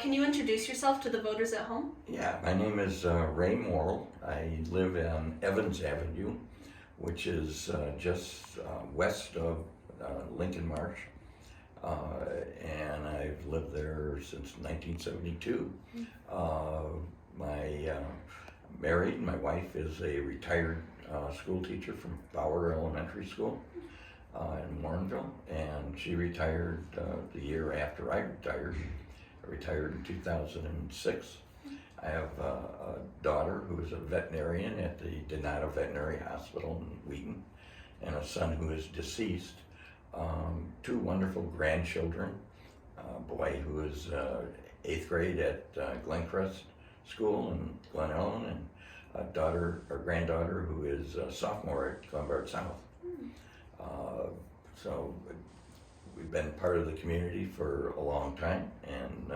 Can you introduce yourself to the voters at home? Yeah, my name is Ray Morrill. I live on Evans Avenue, which is just west of Lincoln Marsh, and I've lived there since 1972. I'm married. My wife is a retired school teacher from Bauer Elementary School in Warrenville, and she retired the year after I retired. I retired in 2006. I have a daughter who is a veterinarian at the Donato Veterinary Hospital in Wheaton, and a son who is deceased. Two wonderful grandchildren, a boy who is 8th grade at Glencrest School in Glen Ellen, and a daughter or granddaughter who is a sophomore at Glenbard South. So we've been part of the community for a long time, and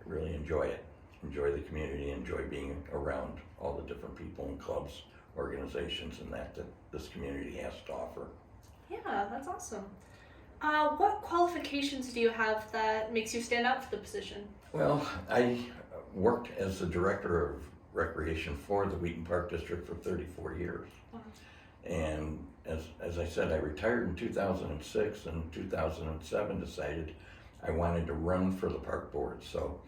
really enjoy it. Enjoy the community, enjoy being around all the different people and clubs, organizations, and that this community has to offer. Yeah, that's awesome. What qualifications do you have that makes you stand out for the position? Well, I worked as the director of recreation for the Wheaton Park District for 34 years. Wow. And as I said, I retired in 2006, and in 2007 decided I wanted to run for the park board. So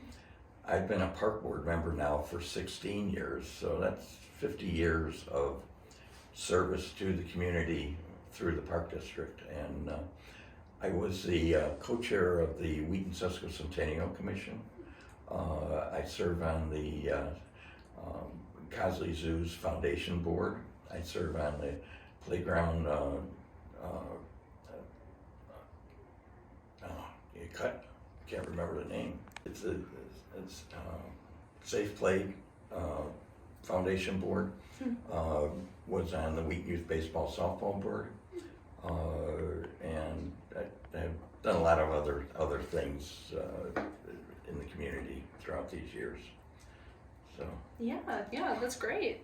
I've been a park board member now for 16 years, so that's 50 years of service to the community through the park district. And I was the co-chair of the Wheaton Sesquicentennial Commission. I serve on the Cosley Zoo's Foundation Board. I serve on the playground can't remember the name. It's Safe Play Foundation Board. Was on the Wheaton Youth Baseball Softball Board, and I've done a lot of other things in the community throughout these years. So Yeah, that's great.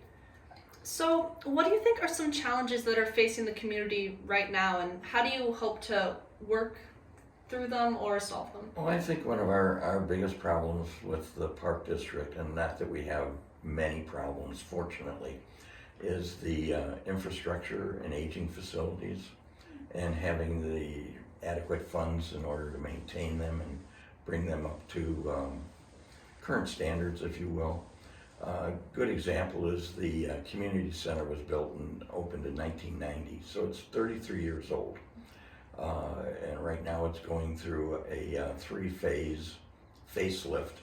So, what do you think are some challenges that are facing the community right now, and how do you hope to work through them or solve them? Well, I think one of our biggest problems with the park district, and not that we have many problems, fortunately, is the infrastructure and aging facilities, and having the adequate funds in order to maintain them and bring them up to current standards, if you will. A good example is the community center was built and opened in 1990, so it's 33 years old. And right now it's going through a 3-phase facelift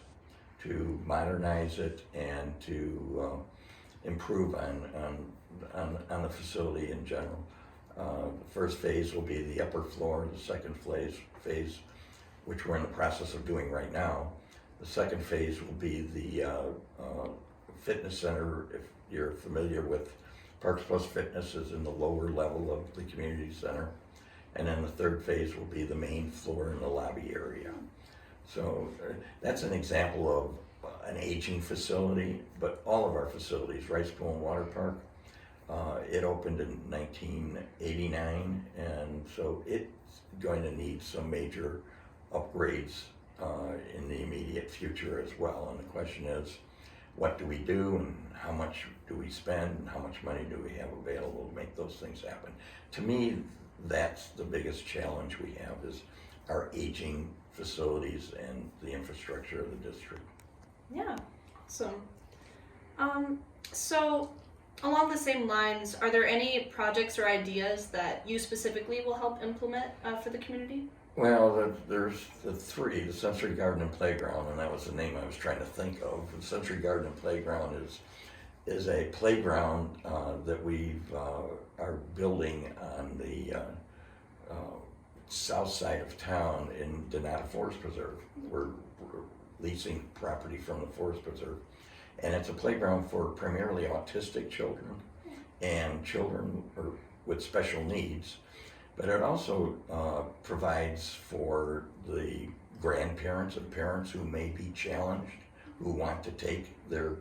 to modernize it and to improve on the facility in general. The first phase will be the upper floor. The second phase, which we're in the process of doing right now, the second phase will be the fitness center. If you're familiar with Parks Plus Fitness, is in the lower level of the community center. And then the third phase will be the main floor in the lobby area. So that's an example of an aging facility, but all of our facilities, Rice Pool and Water Park, it opened in 1989, and so it's going to need some major upgrades in the immediate future as well. And the question is, what do we do, and how much do we spend, and how much money do we have available to make those things happen? To me, that's the biggest challenge we have, is our aging facilities and the infrastructure of the district. Yeah, awesome. So, along the same lines, are there any projects or ideas that you specifically will help implement for the community? Well, there's the Sensory Garden and Playground, and that was the name I was trying to think of. The Sensory Garden and Playground is a playground that we are building on the south side of town in Donato Forest Preserve. We're leasing property from the Forest Preserve, and it's a playground for primarily autistic children and children with special needs. But it also provides for the grandparents and parents who may be challenged, who want to take their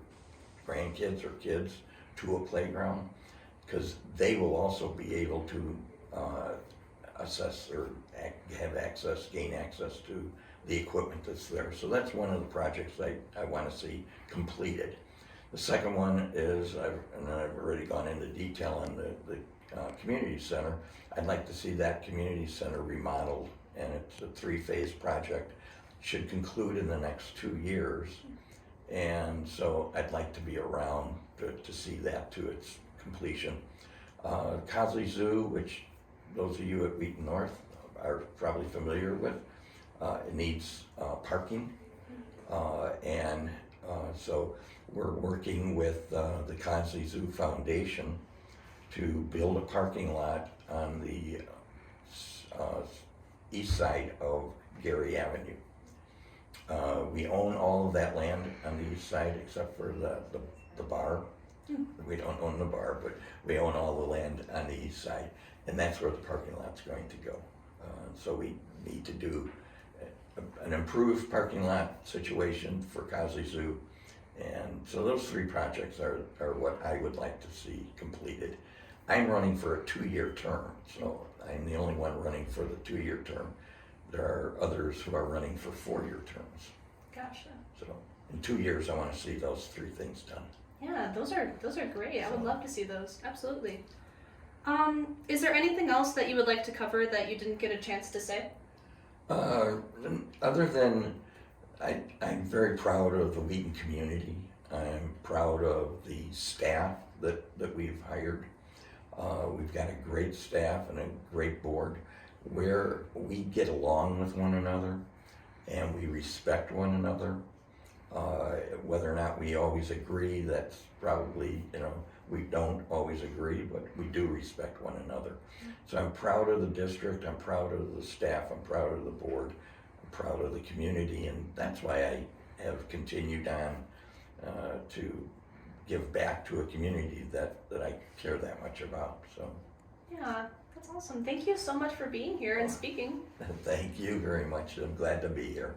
grandkids or kids to a playground, because they will also be able to assess or gain access to the equipment that's there. So that's one of the projects I want to see completed. The second one is, and I've already gone into detail on the community center. I'd like to see that community center remodeled, and it's a 3-phase project. Should conclude in the next 2 years, and so I'd like to be around to see that to its completion. Cosley Zoo, which those of you at Wheaton North are probably familiar with, it needs parking, and so we're working with the Cosley Zoo Foundation to build a parking lot on the east side of Gary Avenue. We own all of that land on the east side except for the bar. We don't own the bar, but we own all the land on the east side, and that's where the parking lot's going to go. So we need to do an improved parking lot situation for Cosley Zoo, and so those 3 projects are what I would like to see completed. I'm running for a 2-year term, so I'm the only one running for the 2-year term. There are others who are running for 4-year terms. Gotcha. So in 2 years, I want to see those 3 things done. Yeah, those are great. I would love to see those. Absolutely. Is there anything else that you would like to cover that you didn't get a chance to say? Other than I'm very proud of the Wheaton community. I'm proud of the staff that we've hired. We've got a great staff and a great board where we get along with one another and we respect one another. Whether or not we always agree, that's probably, we don't always agree, but we do respect one another. So I'm proud of the district, I'm proud of the staff, I'm proud of the board, I'm proud of the community, and that's why I have continued on to give back to a community that I care that much about. So yeah, that's awesome. Thank you so much for being here and speaking. Thank you very much. I'm glad to be here.